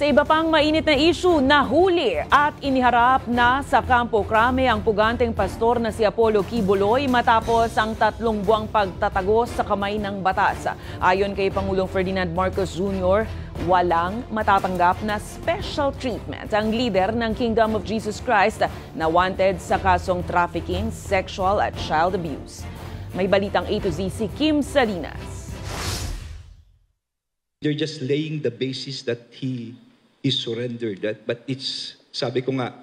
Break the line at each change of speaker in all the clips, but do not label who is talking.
Sa iba pang mainit na issue, nahuli at iniharap na sa Campo Crame ang puganteng pastor na si Apollo Quiboloy matapos ang 3 buwang pagtatagos sa kamay ng batas. Ayon kay Pangulong Ferdinand Marcos Jr., walang matatanggap na special treatment ang leader ng Kingdom of Jesus Christ na wanted sa kasong trafficking, sexual at child abuse. May balitang A to Z si Kim Salinas.
They're just laying the basis that he is surrendered. But it's, sabi ko nga,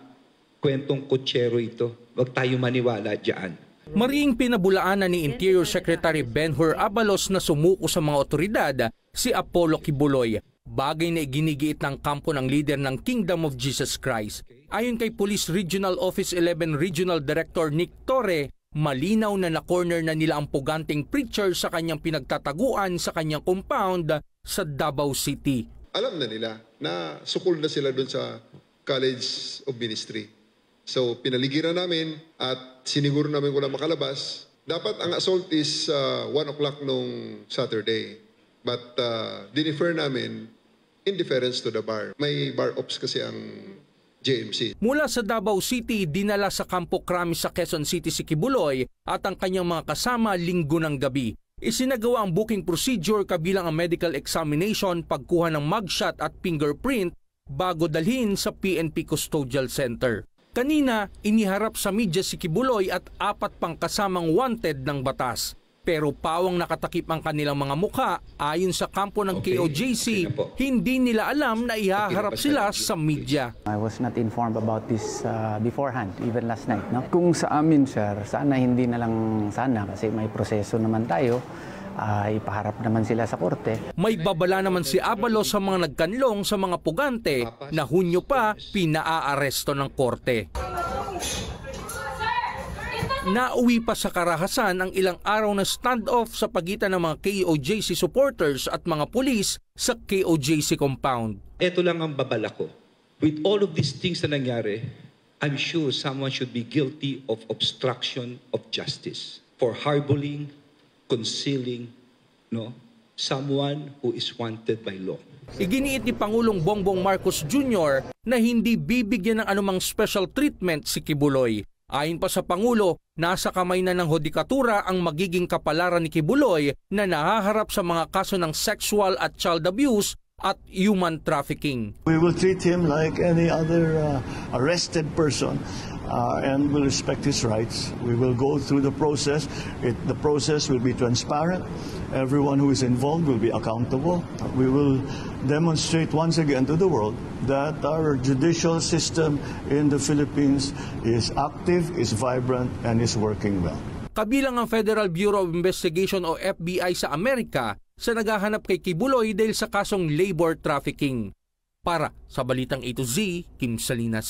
kwentong kutsero ito. Huwag tayo maniwala dyan.
Mariing pinabulaanan ni Interior Secretary Ben-Hur Abalos na sumuko sa mga otoridad si Apollo Quiboloy, bagay na iginigiit ng kampo ng leader ng Kingdom of Jesus Christ. Ayon kay Police Regional Office 11 Regional Director Nick Torre, malinaw na na-corner na nila ang puganteng preacher sa kanyang pinagtataguan sa kanyang compound sa Davao City.
Alam na nila na sukol na sila doon sa College of Ministry. So pinaligiran namin at siniguro namin kung makalabas. Dapat ang assault is 1 o'clock nung Saturday. But dinifer namin in deference to the bar. May bar ops kasi ang JMC.
Mula sa Davao City, dinala sa Campo Crame sa Quezon City si Quiboloy at ang kanyang mga kasama linggo ng gabi. Isinagawa ang booking procedure kabilang ang medical examination, pagkuha ng mugshot at fingerprint bago dalhin sa PNP Custodial Center. Kanina, iniharap sa media si Quiboloy at 4 pang kasamang wanted ng batas. Pero pawang nakatakip ang kanilang mga mukha, ayon sa kampo ng KOJC, hindi nila alam na ihaharap sila sa media.
I was not informed about this beforehand, even last night. No? Kung sa amin, sir, sana hindi na lang sana kasi may proseso naman tayo. Ipaharap naman sila sa korte.
May babala naman si Abalos sa mga nagkanlong sa mga pugante na Hunyo pa pinaaresto ng korte. Nauwi pa sa karahasan ang ilang araw na standoff sa pagitan ng mga KOJC supporters at mga pulis sa KOJC compound.
Ito lang ang babala ko. With all of these things na nangyari, I'm sure someone should be guilty of obstruction of justice for harboring, concealing, someone who is wanted by law.
Iginiit ni Pangulong Bongbong Marcos Jr. na hindi bibigyan ng anumang special treatment si Quiboloy. Ayon pa sa Pangulo, nasa kamay na ng hudikatura ang magiging kapalaran ni Quiboloy na nahaharap sa mga kaso ng sexual at child abuse at human trafficking.
We will treat him like any other arrested person and will respect his rights. We will go through the process. The process will be transparent. Everyone who is involved will be accountable. We will demonstrate once again to the world that our judicial system in the Philippines is active, is vibrant, and is working well.
Kabilang ang Federal Bureau of Investigation o FBI sa Amerika sa naghahanap kay Quiboloy dahil sa kasong labor trafficking. Para sa Balitang A to Z, Kim Salinas.